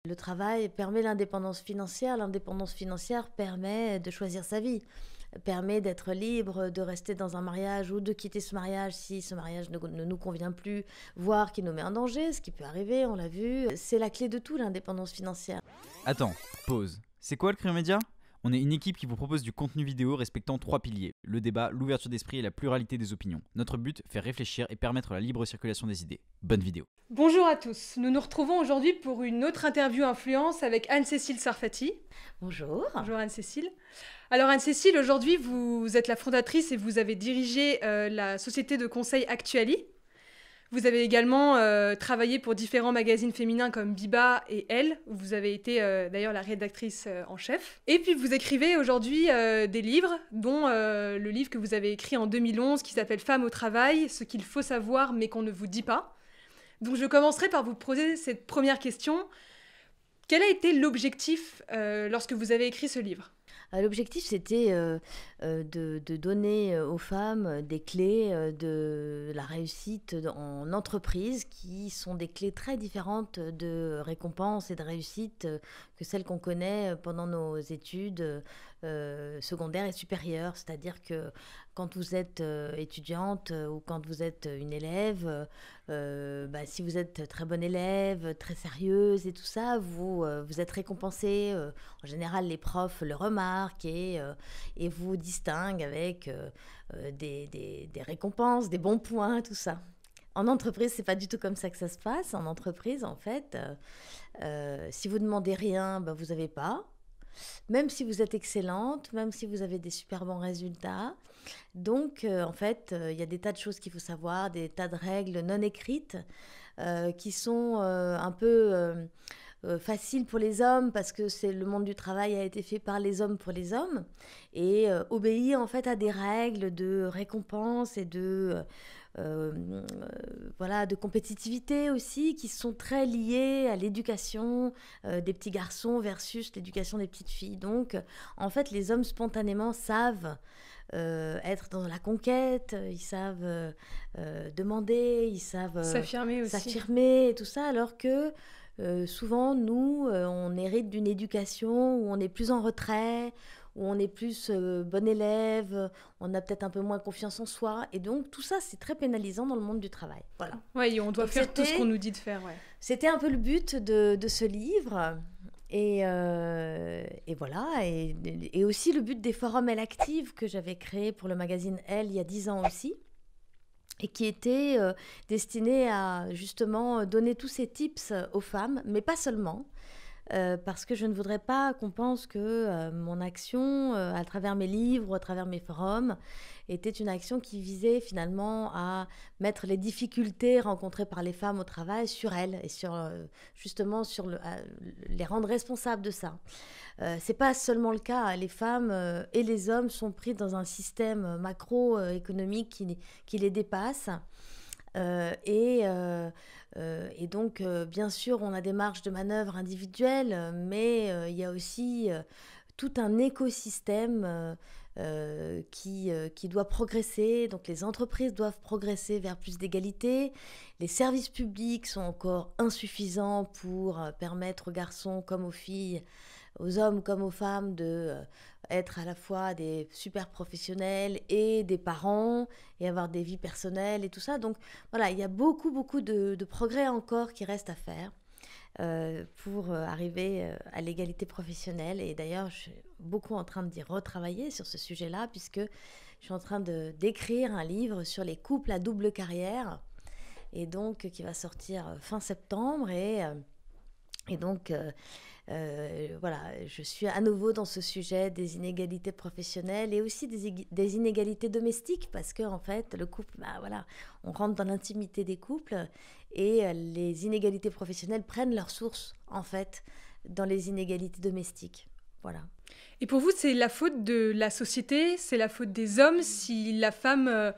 Le travail permet l'indépendance financière. L'indépendance financière permet de choisir sa vie, permet d'être libre, de rester dans un mariage ou de quitter ce mariage si ce mariage ne nous convient plus, voire qui nous met en danger, ce qui peut arriver, on l'a vu. C'est la clé de tout, l'indépendance financière. Attends, pause. C'est quoi le Crayon Média ? On est une équipe qui vous propose du contenu vidéo respectant 3 piliers, le débat, l'ouverture d'esprit et la pluralité des opinions. Notre but, faire réfléchir et permettre la libre circulation des idées. Bonne vidéo. Bonjour à tous, nous nous retrouvons aujourd'hui pour une autre interview influence avec Anne-Cécile Sarfati. Bonjour. Bonjour Anne-Cécile. Alors Anne-Cécile, aujourd'hui vous êtes la fondatrice et vous avez dirigé la société de conseil Actuali. Vous avez également travaillé pour différents magazines féminins comme Biba et Elle, où vous avez été d'ailleurs la rédactrice en chef. Et puis vous écrivez aujourd'hui des livres, dont le livre que vous avez écrit en 2011 qui s'appelle Femmes au travail, ce qu'il faut savoir mais qu'on ne vous dit pas. Donc je commencerai par vous poser cette première question. Quel a été l'objectif lorsque vous avez écrit ce livre ? L'objectif, c'était de donner aux femmes des clés de la réussite en entreprise, qui sont des clés très différentes de récompense et de réussite que celles qu'on connaît pendant nos études secondaires et supérieures. C'est-à-dire que quand vous êtes étudiante ou quand vous êtes une élève, si vous êtes très bonne élève, très sérieuse et tout ça, vous êtes récompensée. En général, les profs le remarquent et vous distinguent avec des récompenses, des bons points, tout ça. En entreprise, c'est pas du tout comme ça que ça se passe. En entreprise, en fait, si vous demandez rien, vous n'avez pas. Même si vous êtes excellente, même si vous avez des super bons résultats. Donc, en fait, il y a des tas de choses qu'il faut savoir, des tas de règles non écrites qui sont un peu faciles pour les hommes parce que le monde du travail a été fait par les hommes pour les hommes et obéit en fait à des règles de récompense et de compétitivité aussi, qui sont très liées à l'éducation des petits garçons versus l'éducation des petites filles. Donc, en fait, les hommes spontanément savent être dans la conquête, ils savent demander, ils savent s'affirmer aussi. S'affirmer et tout ça, alors que souvent, nous, on hérite d'une éducation où on est plus en retrait, où on est plus bon élève, on a peut-être un peu moins confiance en soi. Et donc, tout ça, c'est très pénalisant dans le monde du travail. Voilà. Oui, on doit donc, faire tout ce qu'on nous dit de faire. Ouais. C'était un peu le but de ce livre. Et voilà. Et aussi le but des forums Elle Active que j'avais créé pour le magazine Elle il y a 10 ans aussi. Et qui était destiné à justement donner tous ces tips aux femmes, mais pas seulement, parce que je ne voudrais pas qu'on pense que mon action, à travers mes livres, à travers mes forums, était une action qui visait finalement à mettre les difficultés rencontrées par les femmes au travail sur elles et justement les rendre responsables de ça. C'est pas seulement le cas. Les femmes et les hommes sont pris dans un système macroéconomique qui les dépasse. Et donc, bien sûr, on a des marges de manœuvre individuelles, mais il y a aussi tout un écosystème qui doit progresser. Donc, les entreprises doivent progresser vers plus d'égalité. Les services publics sont encore insuffisants pour permettre aux garçons comme aux filles, aux hommes comme aux femmes, d'être à la fois des super professionnels et des parents et avoir des vies personnelles et tout ça. Donc voilà, il y a beaucoup de progrès encore qui restent à faire pour arriver à l'égalité professionnelle. Et d'ailleurs, je suis beaucoup en train d'y retravailler sur ce sujet-là, puisque je suis en train d'écrire un livre sur les couples à double carrière, et donc qui va sortir fin septembre. Et donc, voilà, je suis à nouveau dans ce sujet des inégalités professionnelles et aussi des inégalités domestiques, parce que en fait, le couple, on rentre dans l'intimité des couples et les inégalités professionnelles prennent leur source, en fait, dans les inégalités domestiques. Voilà. Et pour vous, c'est la faute de la société, c'est la faute des hommes si la femme...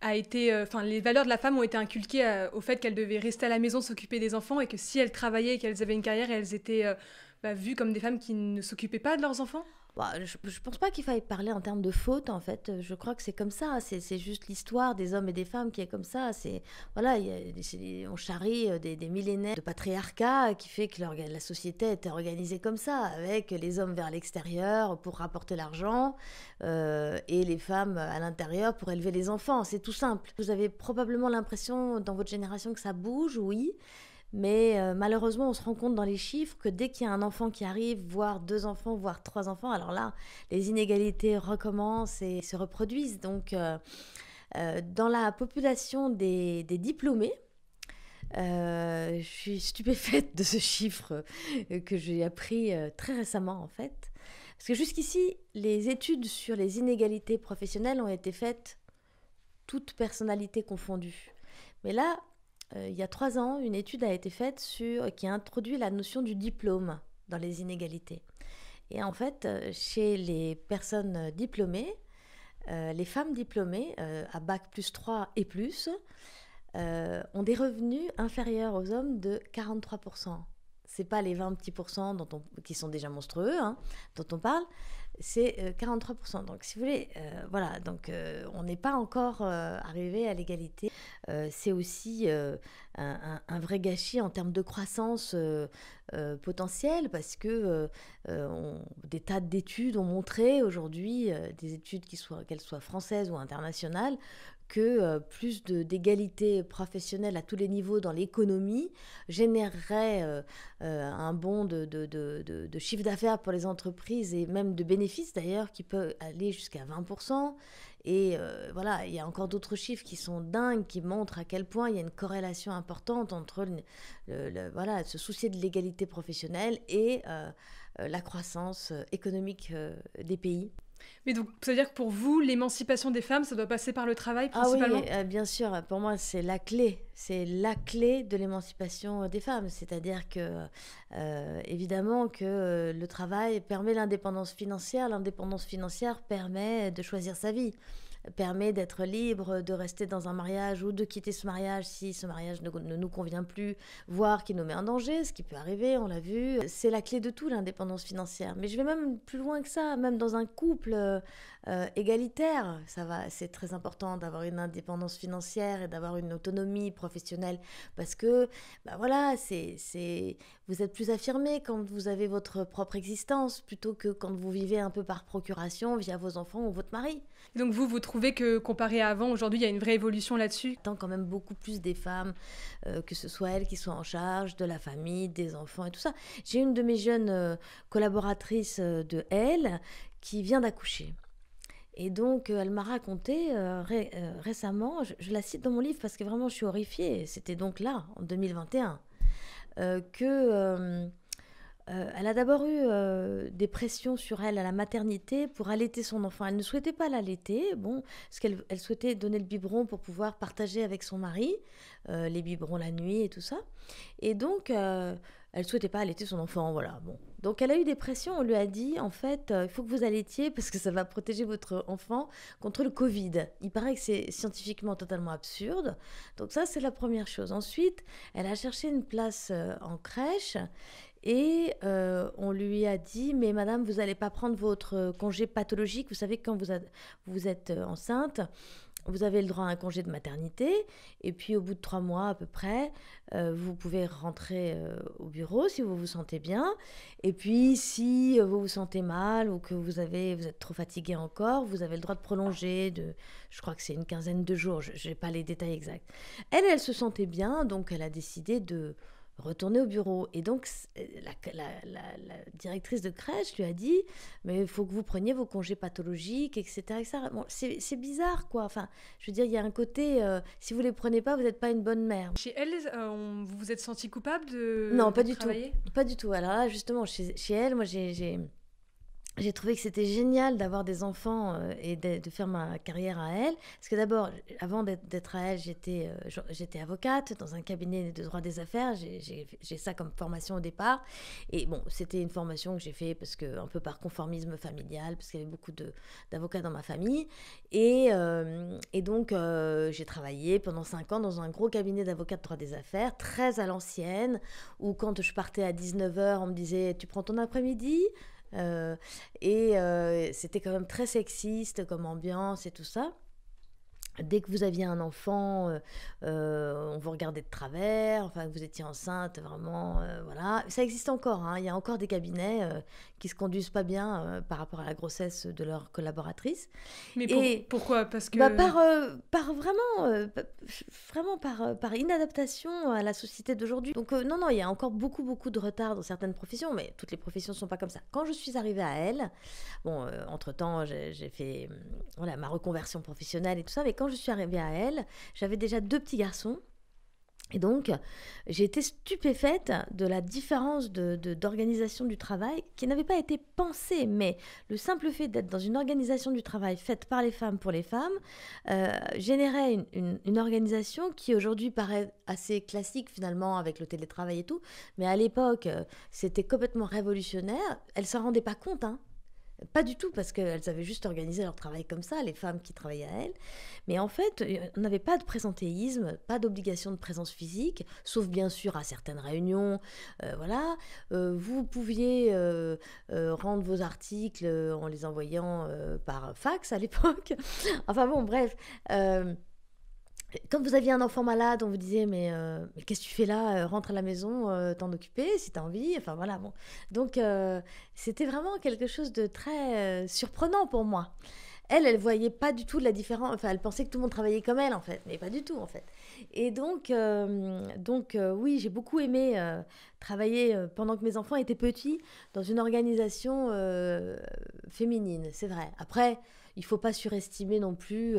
les valeurs de la femme ont été inculquées au fait qu'elle devait rester à la maison, s'occuper des enfants, et que si elles travaillaient et qu'elles avaient une carrière, elles étaient vues comme des femmes qui ne s'occupaient pas de leurs enfants ? Bah, je pense pas qu'il faille parler en termes de faute, en fait. Je crois que c'est comme ça. C'est juste l'histoire des hommes et des femmes qui est comme ça. Voilà, on charrie des millénaires de patriarcat qui fait que la société était organisée comme ça, avec les hommes vers l'extérieur pour rapporter l'argent et les femmes à l'intérieur pour élever les enfants. C'est tout simple. Vous avez probablement l'impression dans votre génération que ça bouge, oui. Mais malheureusement, on se rend compte dans les chiffres que dès qu'il y a un enfant qui arrive, voire 2 enfants, voire 3 enfants, alors là, les inégalités recommencent et se reproduisent. Donc, dans la population des diplômés, je suis stupéfaite de ce chiffre que j'ai appris très récemment, en fait. Parce que jusqu'ici, les études sur les inégalités professionnelles ont été faites toutes personnalités confondues. Mais là, il y a 3 ans, une étude a été faite qui a introduit la notion du diplôme dans les inégalités. Et en fait, chez les personnes diplômées, les femmes diplômées à bac plus 3 et plus ont des revenus inférieurs aux hommes de 43%. C'est pas les 20 petits pourcents qui sont déjà monstrueux, hein, dont on parle, c'est 43%. Donc, si vous voulez, voilà, donc on n'est pas encore arrivé à l'égalité. C'est aussi un vrai gâchis en termes de croissance potentielle, parce que des tas d'études ont montré aujourd'hui, des études qu'elles soient françaises ou internationales, que plus d'égalité professionnelle à tous les niveaux dans l'économie générerait un bond de chiffre d'affaires pour les entreprises et même de bénéfices d'ailleurs qui peut aller jusqu'à 20%. Et voilà, il y a encore d'autres chiffres qui sont dingues, qui montrent à quel point il y a une corrélation importante entre voilà, se soucier de l'égalité professionnelle et la croissance économique des pays. Mais donc, ça veut dire que pour vous, l'émancipation des femmes, ça doit passer par le travail principalement ? Ah oui, bien sûr. Pour moi, c'est la clé. C'est la clé de l'émancipation des femmes. C'est-à-dire que, évidemment, que le travail permet l'indépendance financière. L'indépendance financière permet de choisir sa vie, permet d'être libre, de rester dans un mariage ou de quitter ce mariage si ce mariage ne nous convient plus, voire qui nous met en danger, ce qui peut arriver, on l'a vu. C'est la clé de tout, l'indépendance financière. Mais je vais même plus loin que ça, même dans un couple égalitaire, c'est très important d'avoir une indépendance financière et d'avoir une autonomie professionnelle parce que, voilà, vous êtes plus affirmé quand vous avez votre propre existence plutôt que quand vous vivez un peu par procuration via vos enfants ou votre mari. Donc vous trouvez que comparé à avant, aujourd'hui, il y a une vraie évolution là-dessus ? Tant quand même beaucoup plus des femmes, que ce soit elles qui soient en charge de la famille, des enfants et tout ça. J'ai une de mes jeunes collaboratrices de Elle qui vient d'accoucher. Et donc, elle m'a raconté récemment, je la cite dans mon livre parce que vraiment je suis horrifiée, c'était donc là, en 2021, que... elle a d'abord eu des pressions sur elle à la maternité pour allaiter son enfant. Elle ne souhaitait pas l'allaiter, parce qu'elle souhaitait donner le biberon pour pouvoir partager avec son mari les biberons la nuit et tout ça. Et donc, elle ne souhaitait pas allaiter son enfant, voilà. Donc, elle a eu des pressions. On lui a dit, en fait, il faut que vous allaitiez parce que ça va protéger votre enfant contre le Covid. Il paraît que c'est scientifiquement totalement absurde. Donc ça, c'est la première chose. Ensuite, elle a cherché une place en crèche. Et on lui a dit, mais madame, vous n'allez pas prendre votre congé pathologique. Vous savez que quand vous êtes enceinte, vous avez le droit à un congé de maternité. Et puis, au bout de 3 mois à peu près, vous pouvez rentrer au bureau si vous vous sentez bien. Et puis, si vous vous sentez mal ou que vous êtes trop fatigué encore, vous avez le droit de prolonger je crois que c'est une quinzaine de jours. Je n'ai pas les détails exacts. Elle se sentait bien, donc elle a décidé de retourner au bureau. Et donc, la directrice de crèche lui a dit « Mais il faut que vous preniez vos congés pathologiques, etc. etc. » Bon, c'est bizarre, quoi. Enfin, je veux dire, il y a un côté, si vous ne les prenez pas, vous n'êtes pas une bonne mère. Chez elle, vous vous êtes senti coupable de Non, pas du travailler ? tout. Pas du tout. Alors là, justement, chez elle, moi, j'ai trouvé que c'était génial d'avoir des enfants et de faire ma carrière à Elle. Parce que d'abord, avant d'être à Elle, j'étais avocate dans un cabinet de droit des affaires. J'ai ça comme formation au départ. Et c'était une formation que j'ai fait un peu par conformisme familial, parce qu'il y avait beaucoup d'avocats dans ma famille. Et donc, j'ai travaillé pendant 5 ans dans un gros cabinet d'avocats de droit des affaires, très à l'ancienne, où quand je partais à 19h, on me disait « Tu prends ton après-midi ?» C'était quand même très sexiste comme ambiance et tout ça. Dès que vous aviez un enfant, on vous regardait de travers, enfin que vous étiez enceinte, vraiment, voilà. Ça existe encore, hein. Il y a encore des cabinets qui se conduisent pas bien par rapport à la grossesse de leurs collaboratrices. Mais Et pourquoi? Parce que... vraiment par inadaptation à la société d'aujourd'hui. Donc non, il y a encore beaucoup de retard dans certaines professions, mais toutes les professions ne sont pas comme ça. Quand je suis arrivée à Elle, bon, entre-temps, j'ai fait voilà, ma reconversion professionnelle et tout ça, mais quand je suis arrivée à Elle, j'avais déjà 2 petits garçons. Et donc, j'ai été stupéfaite de la différence d'organisation du travail qui n'avait pas été pensée, mais le simple fait d'être dans une organisation du travail faite par les femmes pour les femmes générait une organisation qui aujourd'hui paraît assez classique finalement avec le télétravail et tout, mais à l'époque, c'était complètement révolutionnaire. Elles ne s'en rendaient pas compte, hein. Pas du tout, parce qu'elles avaient juste organisé leur travail comme ça, les femmes qui travaillaient à elles. Mais en fait, on n'avait pas de présentéisme, pas d'obligation de présence physique, sauf bien sûr à certaines réunions. Voilà. Vous pouviez rendre vos articles en les envoyant par fax à l'époque. Enfin bon, bref. Quand vous aviez un enfant malade, on vous disait mais qu'est-ce que tu fais là? Rentre à la maison, t'en occuper si t'as envie. Enfin voilà, bon. Donc c'était vraiment quelque chose de très surprenant pour moi. Elle voyait pas du tout la différence. Enfin, elle pensait que tout le monde travaillait comme elle en fait, mais pas du tout en fait. Et donc oui, j'ai beaucoup aimé travailler pendant que mes enfants étaient petits dans une organisation féminine, c'est vrai. Après, il faut pas surestimer non plus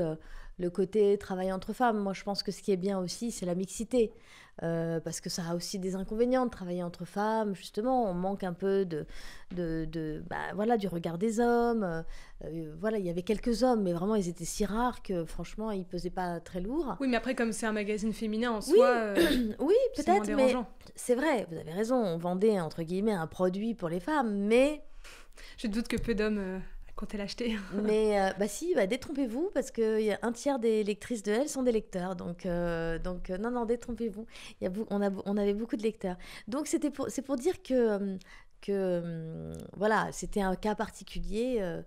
le côté travail entre femmes. Moi, je pense que ce qui est bien aussi, c'est la mixité. Parce que ça a aussi des inconvénients de travailler entre femmes. Justement, on manque un peu voilà, du regard des hommes. Voilà, il y avait quelques hommes, mais vraiment, ils étaient si rares que franchement, ils pesaient pas très lourd. Oui, mais après, comme c'est un magazine féminin en Oui, soi, oui, c'est moins peut-être, mais dérangeant. c'est vrai, vous avez raison. On vendait, entre guillemets, un produit pour les femmes, mais... Je doute que peu d'hommes comptaient l'acheter. Mais si, détrompez-vous, parce que un tiers des lectrices de Elle sont des lecteurs. Donc non, détrompez-vous. On avait beaucoup de lecteurs. Donc c'est pour dire que voilà, c'était un cas particulier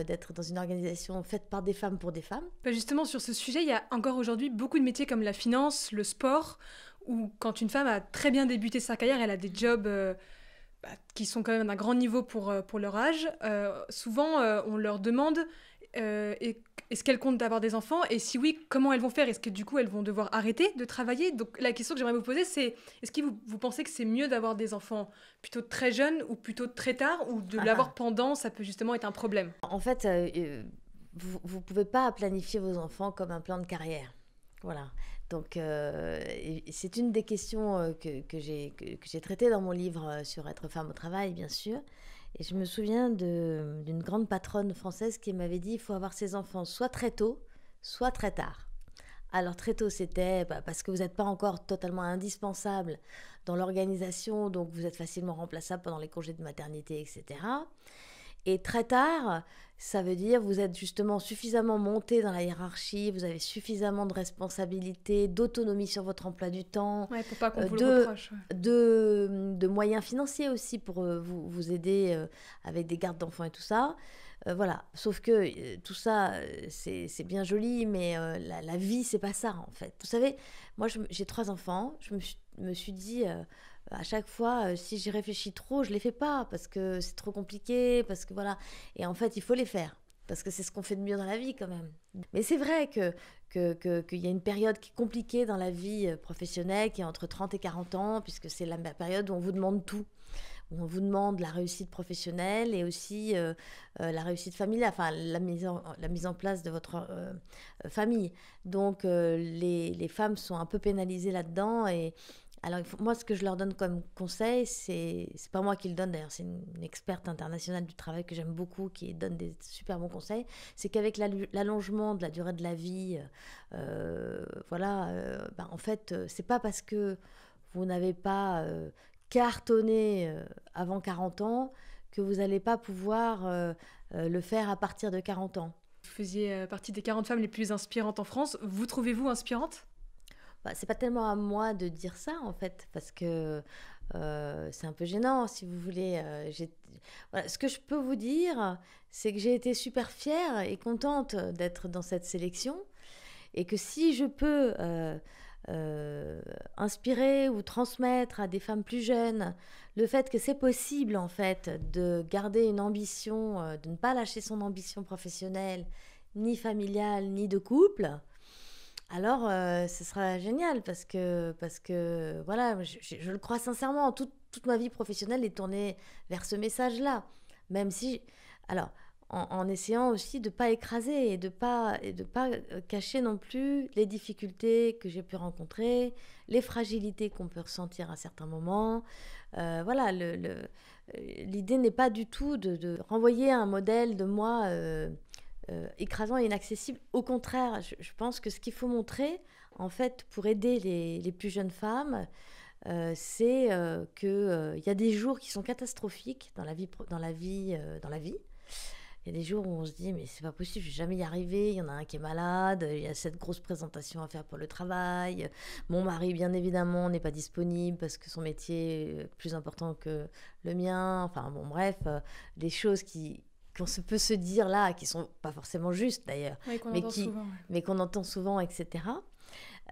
d'être dans une organisation faite par des femmes pour des femmes. Justement, sur ce sujet, il y a encore aujourd'hui beaucoup de métiers comme la finance, le sport, où quand une femme a très bien débuté sa carrière, elle a des jobs... qui sont quand même d'un grand niveau pour leur âge, souvent on leur demande est-ce qu'elles comptent d'avoir des enfants, et si oui, comment elles vont faire? Est-ce que du coup elles vont devoir arrêter de travailler? Donc la question que j'aimerais vous poser, c'est est-ce que vous pensez que c'est mieux d'avoir des enfants plutôt très jeunes ou plutôt très tard, ou de l'avoir pendant, ça peut justement être un problème? En fait, vous pouvez pas planifier vos enfants comme un plan de carrière. Voilà. Donc, c'est une des questions que j'ai traitées dans mon livre sur être femme au travail, bien sûr. Et je me souviens d'une grande patronne française qui m'avait dit il faut avoir ses enfants soit très tôt, soit très tard. Alors, très tôt, c'était parce que vous n'êtes pas encore totalement indispensable dans l'organisation, donc vous êtes facilement remplaçable pendant les congés de maternité, etc. Et très tard, ça veut dire vous êtes justement suffisamment monté dans la hiérarchie, vous avez suffisamment de responsabilités, d'autonomie sur votre emploi du temps, Ouais, pour pas qu'on vous le reproche. Ouais. de moyens financiers aussi pour vous aider avec des gardes d'enfants et tout ça. Voilà, sauf que tout ça, c'est bien joli, mais la vie, c'est pas ça en fait. Vous savez, moi j'ai 3 enfants, je me suis dit... à chaque fois, si j'y réfléchis trop, je les fais pas parce que c'est trop compliqué, parce que voilà. Et en fait, il faut les faire parce que c'est ce qu'on fait de mieux dans la vie quand même. Mais c'est vrai qu'il y a une période qui est compliquée dans la vie professionnelle, qui est entre 30 et 40 ans, puisque c'est la période où on vous demande tout. Où on vous demande la réussite professionnelle et aussi la réussite familiale, enfin la mise en place de votre famille. Donc les femmes sont un peu pénalisées là-dedans. Et alors moi, ce que je leur donne comme conseil, c'est pas moi qui le donne d'ailleurs, c'est une experte internationale du travail que j'aime beaucoup qui donne des super bons conseils, c'est qu'avec l'allongement de la durée de la vie, en fait, c'est pas parce que vous n'avez pas cartonné avant 40 ans que vous n'allez pas pouvoir le faire à partir de 40 ans. Vous faisiez partie des 40 femmes les plus inspirantes en France. Vous trouvez-vous inspirante ? C'est pas tellement à moi de dire ça en fait, parce que c'est un peu gênant, si vous voulez. Voilà, ce que je peux vous dire, c'est que j'ai été super fière et contente d'être dans cette sélection et que si je peux inspirer ou transmettre à des femmes plus jeunes le fait que c'est possible, en fait, de garder une ambition, de ne pas lâcher son ambition professionnelle, ni familiale, ni de couple, alors ce sera génial parce que voilà, je le crois sincèrement. Toute ma vie professionnelle est tournée vers ce message-là. Même si, alors, en essayant aussi de ne pas écraser et de pas cacher non plus les difficultés que j'ai pu rencontrer, les fragilités qu'on peut ressentir à certains moments. Voilà, l'idée n'est pas du tout de renvoyer un modèle de moi écrasant et inaccessible. Au contraire, je pense que ce qu'il faut montrer, en fait, pour aider les plus jeunes femmes, c'est qu'il y a des jours qui sont catastrophiques dans la vie. Il y a des jours où on se dit, mais c'est pas possible, je vais jamais y arriver. Il y en a un qui est malade, il y a cette grosse présentation à faire pour le travail. Mon mari, bien évidemment, n'est pas disponible parce que son métier est plus important que le mien. Enfin, bon, bref, des choses qu'on peut se dire là, qui sont pas forcément justes d'ailleurs, Oui, souvent, ouais. mais qu'on entend souvent, etc.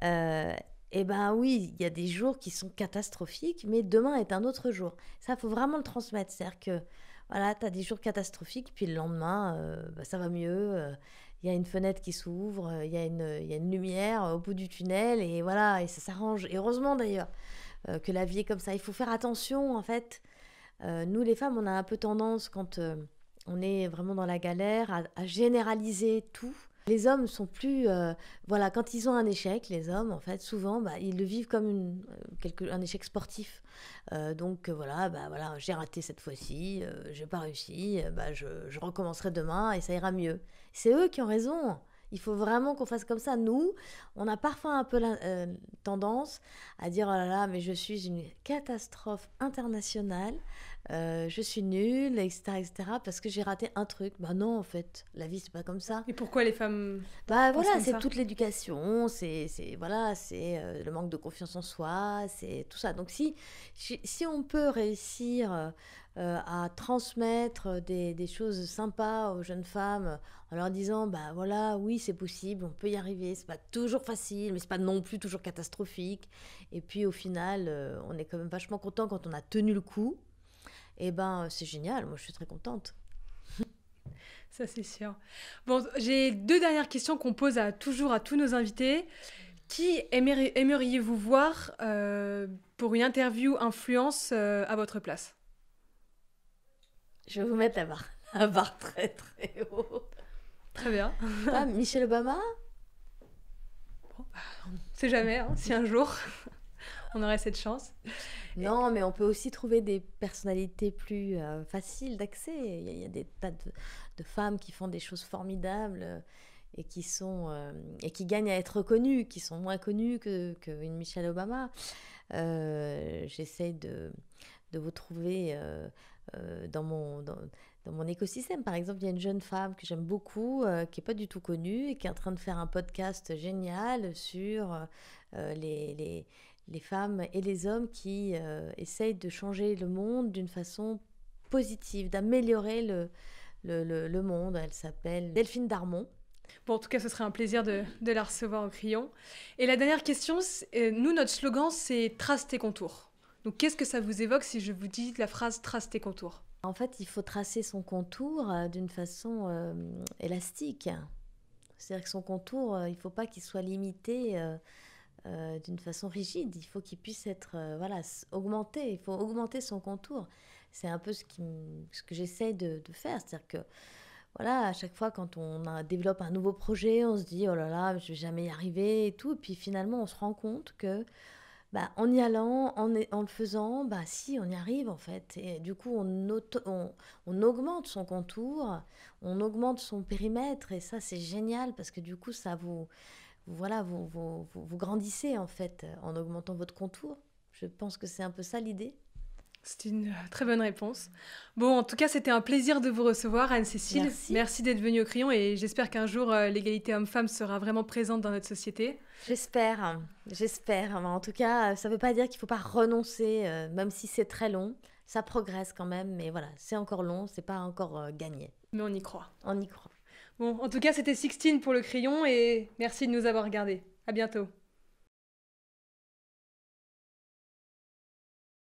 Et ben oui, il y a des jours qui sont catastrophiques, mais demain est un autre jour. Ça, il faut vraiment le transmettre. C'est-à-dire que voilà, tu as des jours catastrophiques, puis le lendemain, ça va mieux. Il y a une fenêtre qui s'ouvre, il y a une lumière au bout du tunnel, et voilà, et ça s'arrange. Et heureusement d'ailleurs que la vie est comme ça. Il faut faire attention, en fait. Nous, les femmes, on a un peu tendance, quand on est vraiment dans la galère, à généraliser tout. Les hommes sont plus... voilà, quand ils ont un échec, les hommes, en fait, souvent, ils le vivent comme un échec sportif. Donc, voilà, j'ai raté cette fois-ci, j'ai pas réussi, je recommencerai demain et ça ira mieux. C'est eux qui ont raison. Il faut vraiment qu'on fasse comme ça. Nous, on a parfois un peu tendance à dire « Oh là là, mais je suis une catastrophe internationale. Je suis nulle, etc., parce que j'ai raté un truc. » Bah non, en fait, la vie, c'est pas comme ça. Et pourquoi les femmes Bah pensent voilà, comme c'est ça toute l'éducation, c'est le manque de confiance en soi, c'est tout ça. Donc si on peut réussir à transmettre des choses sympas aux jeunes femmes en leur disant, bah voilà, oui, c'est possible, on peut y arriver, c'est pas toujours facile, mais c'est pas non plus toujours catastrophique. Et puis au final, on est quand même vachement content quand on a tenu le coup. Et ben c'est génial, moi je suis très contente. Ça, c'est sûr. Bon, j'ai 2 dernières questions qu'on pose toujours à tous nos invités. Qui aimeriez-vous voir pour une interview influence à votre place? Je vais vous mettre la barre très très haut. Très bien. Pas Michelle Obama? Bon, on ne sait jamais, hein, si un jour on aurait cette chance. Non, mais on peut aussi trouver des personnalités plus faciles d'accès. Il y a des tas de femmes qui font des choses formidables et qui gagnent à être reconnues, qui sont moins connues qu'une Michelle Obama. J'essaie de vous trouver dans mon écosystème. Par exemple, il y a une jeune femme que j'aime beaucoup, qui n'est pas du tout connue et qui est en train de faire un podcast génial sur les femmes et les hommes qui essayent de changer le monde d'une façon positive, d'améliorer le monde. Elle s'appelle Delphine Darmon. Bon, en tout cas, ce serait un plaisir de la recevoir au Crayon. Et la dernière question, nous, notre slogan, c'est « Trace tes contours ». Donc, qu'est-ce que ça vous évoque si je vous dis la phrase « Trace tes contours ». En fait, il faut tracer son contour d'une façon élastique. C'est-à-dire que son contour, il ne faut pas qu'il soit limité d'une façon rigide. Il faut qu'il puisse être augmenté. Il faut augmenter son contour. C'est un peu ce que j'essaie de faire. C'est-à-dire que voilà, à chaque fois quand on développe un nouveau projet, on se dit oh là là, je vais jamais y arriver et tout. Et puis finalement, on se rend compte que en y allant, en le faisant, si, on y arrive en fait. Et du coup, on augmente son contour, on augmente son périmètre. Et ça, c'est génial parce que du coup, ça vous grandissez en fait en augmentant votre contour. Je pense que c'est un peu ça l'idée. C'est une très bonne réponse. Bon, en tout cas, c'était un plaisir de vous recevoir, Anne-Cécile. Merci. D'être venue au Crayon et j'espère qu'un jour, l'égalité homme-femme sera vraiment présente dans notre société. J'espère. En tout cas, ça ne veut pas dire qu'il ne faut pas renoncer, même si c'est très long. Ça progresse quand même, mais voilà, c'est encore long, c'est pas encore gagné. Mais on y croit. On y croit. Bon, en tout cas, c'était Sixtine pour le Crayon et merci de nous avoir regardés. À bientôt.